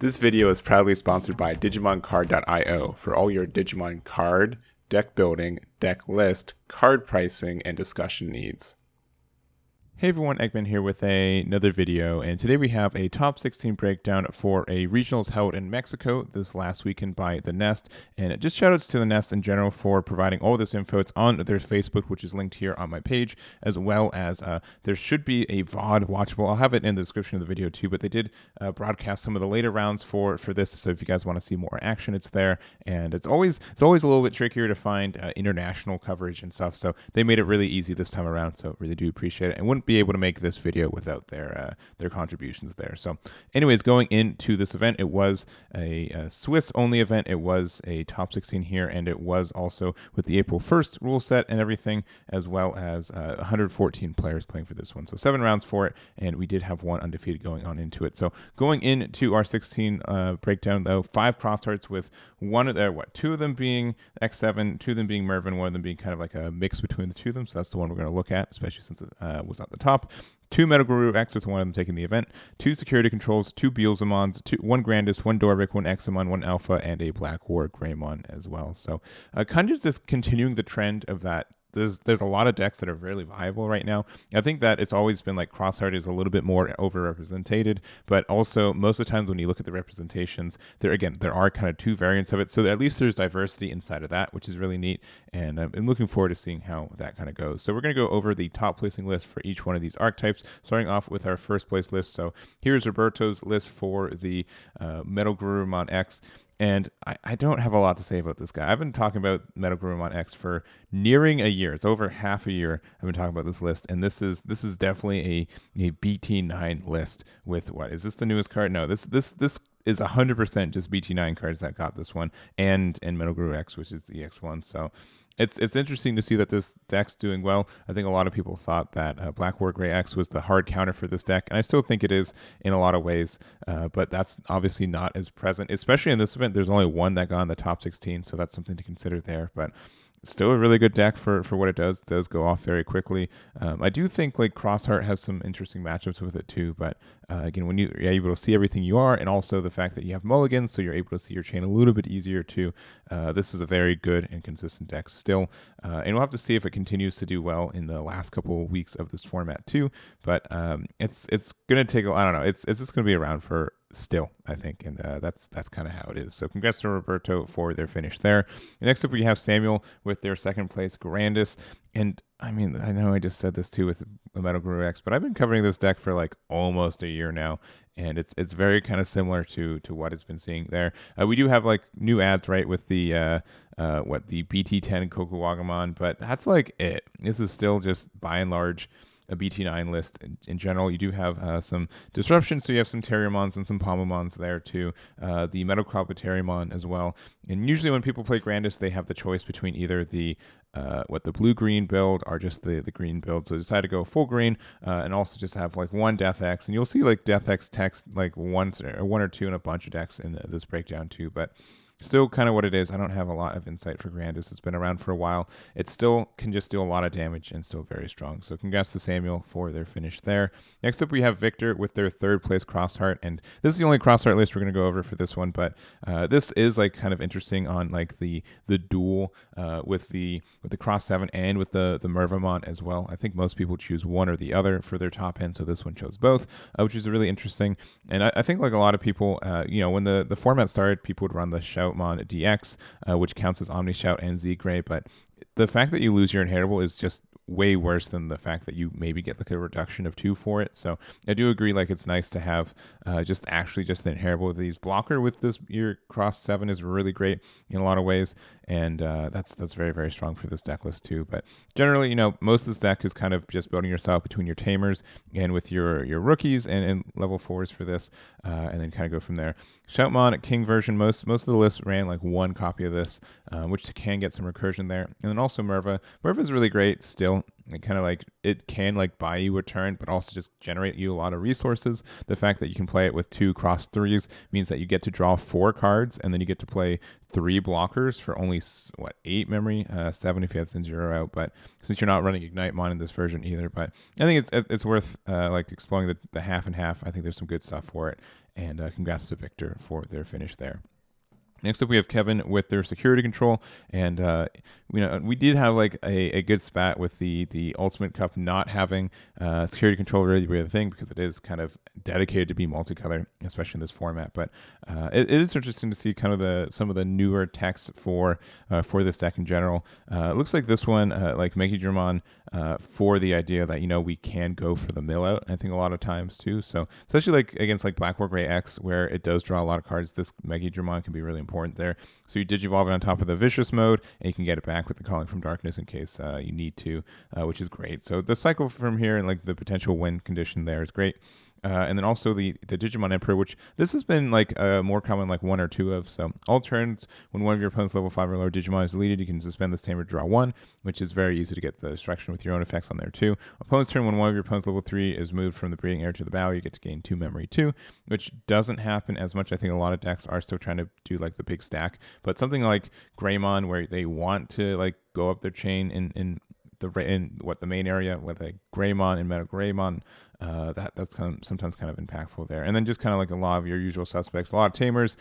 This video is proudly sponsored by DigimonCard.io for all your Digimon card, deck building, deck list, card pricing, and discussion needs. Hey everyone, Eggman here with another video, and today we have a top 16 breakdown for a regionals held in Mexico this last weekend by The Nest, and just shoutouts to The Nest in general for providing all this info. It's on their Facebook, which is linked here on my page, as well as there should be a VOD watchable. I'll have it in the description of the video too, but they did broadcast some of the later rounds for this, so if you guys want to see more action, it's there, and it's always a little bit trickier to find international coverage and stuff, so they made it really easy this time around, so really do appreciate it, and wouldn't be able to make this video without their contributions there. So anyways, going into this event, it was a Swiss only event. It was a top 16 here, and it was also with the April 1st rule set and everything, as well as 114 players playing for this one. So 7 rounds for it, and we did have one undefeated going on into it. So going into our 16 breakdown though, 5 cross hearts with two of them being X7, 2 of them being Mervin, 1 of them being kind of like a mix between the 2 of them. So that's the one we're going to look at, especially since it was at the top. 2 MetalGaruruX with 1 of them taking the event, 2 security controls, 2 Beelzemons, 1 Grandis, 1 Dorbick, 1 Examon, 1 Alpha, and a Black War Greymon as well. So kind of just continuing the trend of that. There's a lot of decks that are really viable right now. I think that it's always been like Crossheart is a little bit more overrepresented, but also most of the times when you look at the representations, there are kind of 2 variants of it. So at least there's diversity inside of that, which is really neat. And I'm looking forward to seeing how that kind of goes. So we're going to go over the top placing list for each one of these archetypes, starting off with our first place list. So here's Roberto's list for the MetalGarurumon X. And I don't have a lot to say about this guy. I've been talking about MetalGarurumon X for nearing a year. It's over half a year I've been talking about this list, and this is definitely a BT9 list with what is this the newest card? No, this is 100% just BT9 cards that got this one, and MetalGaruruX, which is the X1. So it's interesting to see that this deck's doing well. I think a lot of people thought that Black War Grey X was the hard counter for this deck, and I still think it is in a lot of ways, but that's obviously not as present, especially in this event. There's only 1 that got in the top 16, so that's something to consider there, but still a really good deck for what it does. It does go off very quickly. I do think like Crossheart has some interesting matchups with it too, but again, when you're able to see everything you are, and also the fact that you have mulligans, so you're able to see your chain a little bit easier too. This is a very good and consistent deck still, and we'll have to see if it continues to do well in the last couple of weeks of this format too, but it's going to take, I don't know, it's just going to be around for still, I think, and that's kind of how it is. So congrats to Roberto for their finish there. And next up we have Samuel with their second place Grandis, and I mean, I know I just said this too with MetalGaruruX, but I've been covering this deck for like almost a year now, and it's very kind of similar to what it's been seeing there. We do have like new ads, right, with the the BT10 Kokuwagamon, but that's like it. This is still just by and large a BT9 list in general. You do have some disruption, so you have some Terriermons and some Pomamons there too. The Metal Terriermon as well. And usually when people play Grandis, they have the choice between either the the blue-green build or just the green build. So decide to go full green and also just have like 1 Death X. And you'll see like Death X text like 1 or 2 in a bunch of decks in this breakdown too. But still kind of what it is. I don't have a lot of insight for Grandis. It's been around for a while. It still can just do a lot of damage and still very strong. So congrats to Samuel for their finish there. Next up we have Victor with their 3rd place Crossheart, and this is the only Crossheart list we're going to go over for this one, but this is like kind of interesting on like the duel with the Cross 7 and with the Mervamon as well. I think most people choose one or the other for their top end, so this one chose both, which is really interesting. And I think like a lot of people, when the format started, people would run the Shoutmon DX, which counts as Omni Shout and Z Gray, but the fact that you lose your inheritable is just way worse than the fact that you maybe get like a reduction of 2 for it. So I do agree, like it's nice to have just the inheritable with these. Blocker with this your Cross 7 is really great in a lot of ways, and that's very, very strong for this deck list too. But generally, most of this deck is kind of just building yourself between your Tamers and with your rookies and level 4s for this, and then kind of go from there. Shoutmon King version, most of the lists ran like 1 copy of this, which can get some recursion there. And then also Merva. Merva is really great still. It kind of like, it can like buy you a turn, but also just generate you a lot of resources. The fact that you can play it with 2 cross 3s means that you get to draw 4 cards, and then you get to play 3 blockers for only 8 memory, 7 if you have Sinjuro out. But since you're not running Ignite Mon in this version either, but I think it's worth like exploring the half and half. I think there's some good stuff for it, and congrats to Victor for their finish there. Next up, we have Kevin with their security control, and we did have like a good spat with the Ultimate Cup not having security control really be a thing, because it is kind of dedicated to be multicolor, especially in this format. But it is interesting to see kind of some of the newer text for this deck in general. It looks like this one, like Digimon, for the idea that we can go for the mill out. I think a lot of times too. So especially like against like Black Gray X, where it does draw a lot of cards, this Digimon can be really important there. So you Digivolve it on top of the Vicious mode, and you can get it back with the Calling from Darkness in case you need to, which is great. So the cycle from here and like the potential win condition there is great. And then also the Digimon Emperor, which this has been like more common, like one or two of. So all turns, when one of your opponent's level 5 or lower Digimon is deleted, you can suspend this tamer, draw 1, which is very easy to get the destruction with your own effects on there too. Opponent's turn, when one of your opponent's level 3 is moved from the breeding area to the battle, you get to gain 2 memory 2, which doesn't happen as much. I think a lot of decks are still trying to do like the big stack, but something like Greymon, where they want to like go up their chain in the main area with a Greymon and MetalGaruruX, that's sometimes kind of impactful there. And then just kind of like a lot of your usual suspects, a lot of Tamers,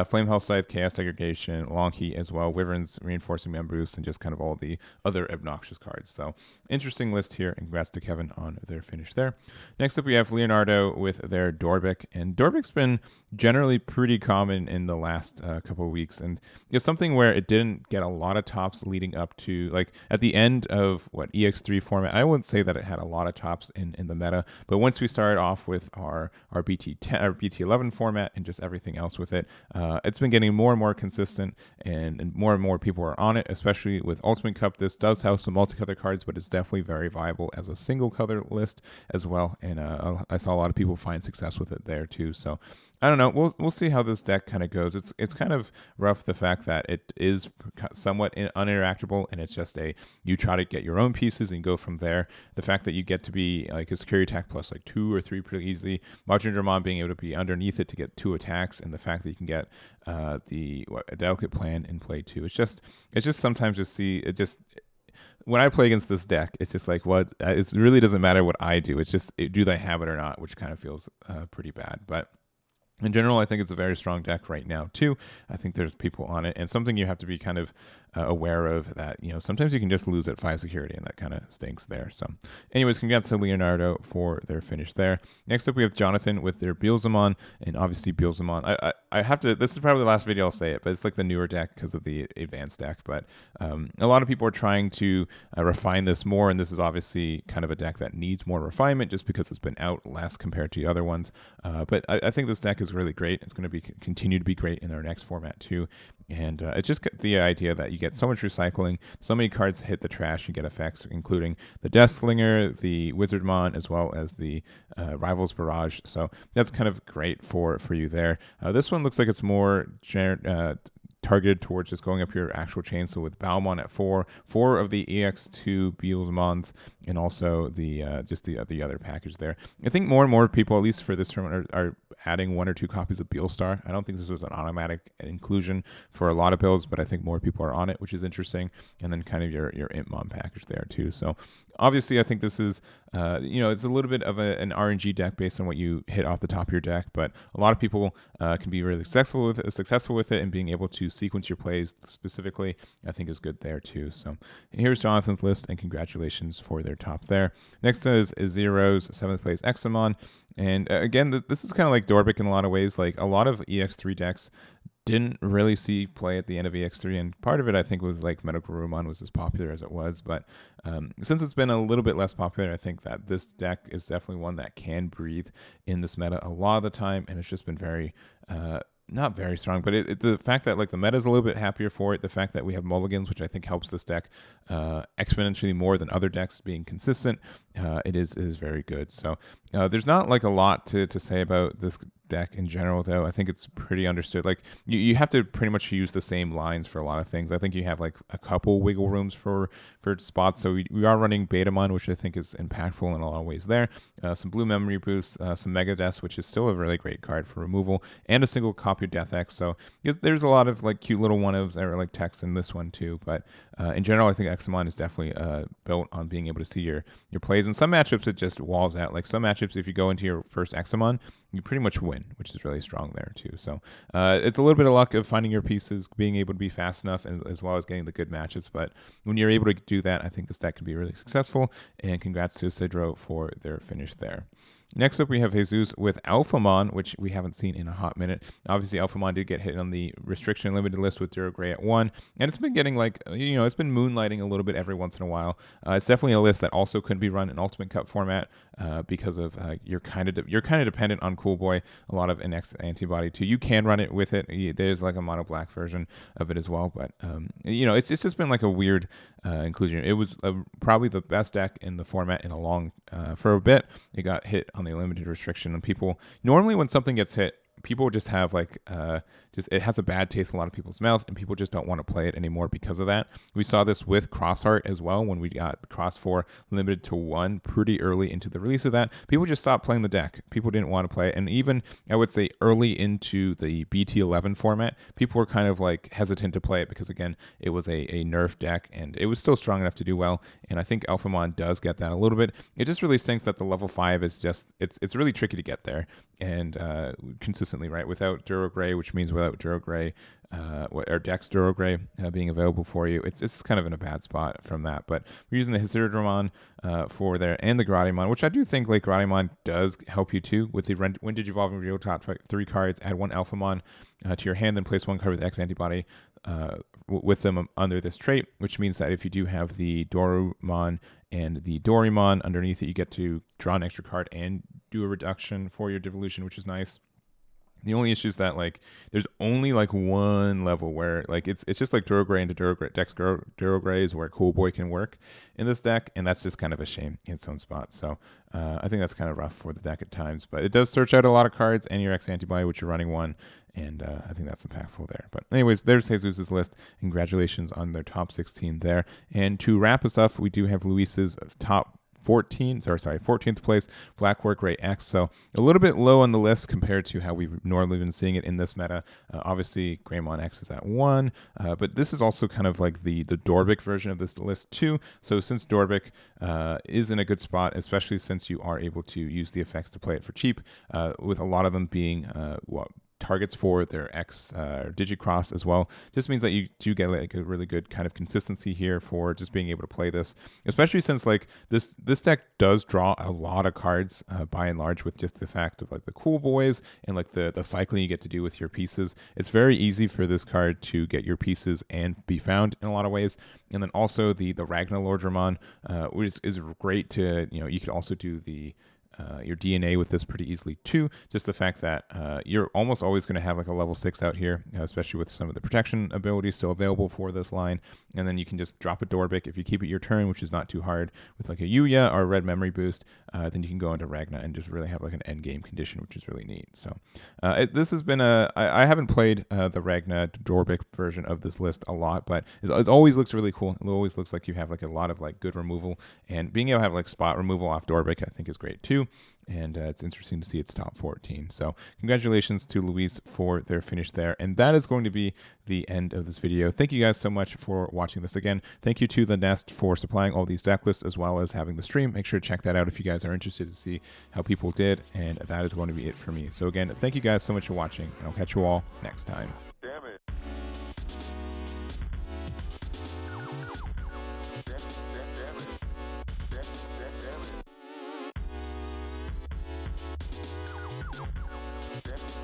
Flame Health Scythe, Chaos Degradation, Long Heat as well, Wyverns, Reinforcing Man Boost, and just kind of all the other obnoxious cards. So interesting list here, and congrats to Kevin on their finish there. Next up, we have Leonardo with their Dorbick, and Dorbick's been generally pretty common in the last couple of weeks, and it's something where it didn't get a lot of tops leading up to, like, at the end of EX3 format. I wouldn't say that it had a lot of tops in the meta, but once we started off with our BT10 or BT11 format and just everything else with it, it's been getting more and more consistent, and more people are on it, especially with Ultimate Cup. This does have some multicolor cards, but it's definitely very viable as a single color list as well, and I saw a lot of people find success with it there too. So I don't know, we'll see how this deck kind of goes. It's kind of rough, the fact that it is somewhat uninteractable, and it's just you try to get your own pieces and go from there. The fact that you get to be like a security attack plus like 2 or 3 pretty easily, Digimon being able to be underneath it to get 2 attacks, and the fact that you can get a delicate plan in play too. It's just sometimes when I play against this deck, it's just like, it really doesn't matter what I do. It's just, do they have it or not, which kind of feels pretty bad. But in general, I think it's a very strong deck right now too. I think there's people on it, and something you have to be kind of aware of, that sometimes you can just lose at 5 security, and that kind of stinks there. So anyways, congrats to Leonardo for their finish there. Next up, we have Jonathan with their Beelzemon, and obviously Beelzemon, I have to, this is probably the last video I'll say it, but it's like the newer deck because of the advanced deck. But a lot of people are trying to refine this more, and this is obviously kind of a deck that needs more refinement just because it's been out less compared to the other ones. But I think this deck is really great. It's going to continue to be great in our next format too. And it's just the idea that you get so much recycling, so many cards hit the trash, you get effects, including the Death Slinger, the Wizardmon, as well as the Rivals Barrage. So that's kind of great for you there. This one looks like it's more targeted towards just going up your actual chain. So with Balmon at 4 of the EX2 Beelzemons, and also the other package there. I think more and more people, at least for this tournament, are adding 1 or 2 copies of Beelstar. I don't think this was an automatic inclusion for a lot of builds, but I think more people are on it, which is interesting. And then kind of your Impmon package there too. So obviously, I think this is it's a little bit of an RNG deck based on what you hit off the top of your deck, but a lot of people can be really successful with it, and being able to sequence your plays specifically, I think is good there too. So here's Jonathan's list, and congratulations for their top there. Next is Zero's 7th place Examon, and again, this is kind of like Dorbick in a lot of ways. Like, a lot of EX3 decks didn't really see play at the end of EX3, and part of it I think was like MetalGaruruX was as popular as it was, but since it's been a little bit less popular, I think that this deck is definitely one that can breathe in this meta a lot of the time, and it's just been very not very strong, but the fact that like the meta is a little bit happier for it, the fact that we have mulligans, which I think helps this deck exponentially more than other decks being consistent, it is very good. So there's not like a lot to say about this deck in general, though. I think it's pretty understood. Like, you have to pretty much use the same lines for a lot of things. I think you have like a couple wiggle rooms for spots. So we are running Betamon, which I think is impactful in a lot of ways there. Some blue memory boosts, some Mega Death, which is still a really great card for removal, and a single copy of Death X. So there's a lot of like cute little one-ofs that are like text in this one too. But in general, I think Examon is definitely built on being able to see your plays. In some matchups, it just walls out. Like some matchups, if you go into your first Examon, you pretty much win, which is really strong there too. So it's a little bit of luck of finding your pieces, being able to be fast enough, and as well as getting the good matches. But when you're able to do that, I think this deck can be really successful. And congrats to Isidro for their finish there. Next up, we have Jesús with Alphamon, which we haven't seen in a hot minute. Obviously, Alphamon did get hit on the restriction limited list with Duro Gray at 1, and it's been getting it's been moonlighting a little bit every once in a while. It's definitely a list that also couldn't be run in Ultimate Cup format because of you're kind of dependent on Cool Boy, a lot of an X antibody too. You can run it with it. There's like a mono black version of it as well, but it's just been like a weird inclusion. It was probably the best deck in the format in a long for a bit. It got hit on the limited restriction, and people normally when something gets hit, people just have it has a bad taste in a lot of people's mouth, and people just don't want to play it anymore because of that. We saw this with Crossheart as well when we got Cross 4 limited to 1 pretty early into the release of that. People just stopped playing the deck. People didn't want to play it, and even I would say early into the BT11 format, people were kind of like hesitant to play it because again, it was a nerf deck, and it was still strong enough to do well. And I think Alphamon does get that a little bit. It just really stinks that the level 5 is just it's really tricky to get there and consistently, right? Without Duro Gray, which means without Duro Gray or Dex Duro Gray being available for you, it's kind of in a bad spot from that. But we're using the Isidro for there and the Gratimon, which I do think like Gratimon does help you too with the when did you evolve and reveal top 3 cards, add 1 Alphamon to your hand, then place 1 card with X antibody with them under this trait, which means that if you do have the Dorumon and the Dorimon underneath it, you get to draw an extra card and do a reduction for your devolution, which is nice. The only issue is that like there's only like one level where like it's just like Duro Gray into Duro Gray, Dex Duro Gray is where Cool Boy can work in this deck, and that's just kind of a shame in its own spot. So I think that's kind of rough for the deck at times, but it does search out a lot of cards and your X antibody, which you're running 1. And I think that's impactful there. But anyways, there's Jesús's list. Congratulations on their top 16 there. And to wrap us up, we do have Luis's top 14th place, Blackwork Ray X. So a little bit low on the list compared to how we've normally been seeing it in this meta. Obviously, Greymon X is at 1, but this is also kind of like the Dorbick version of this list too. So since Dorbick is in a good spot, especially since you are able to use the effects to play it for cheap, with a lot of them being targets for their X Digicross as well. Just means that you do get like a really good kind of consistency here for just being able to play this, especially since like this deck does draw a lot of cards by and large with just the fact of like the Cool Boys and like the cycling you get to do with your pieces. It's very easy for this card to get your pieces and be found in a lot of ways. And then also the Ragnar Lordramon, which is great to, you could also do the your DNA with this pretty easily too. Just the fact that you're almost always going to have like a level 6 out here, especially with some of the protection abilities still available for this line. And then you can just drop a Dorbick if you keep it your turn, which is not too hard, with like a Yuya or a red memory boost. Then you can go into Ragna and just really have like an end game condition, which is really neat. So this has been I haven't played the Ragna Dorbick version of this list a lot, but it always looks really cool. It always looks like you have like a lot of like good removal, and being able to have like spot removal off Dorbick I think is great too. And it's interesting to see its top 14. So congratulations to Luis for their finish there. And that is going to be the end of this video. Thank you guys so much for watching this again. Thank you to the Nest for supplying all these deck lists as well as having the stream. Make sure to check that out if you guys are interested to see how people did. And that is going to be it for me. So again, thank you guys so much for watching, and I'll catch you all next time. Damn it. Damn it.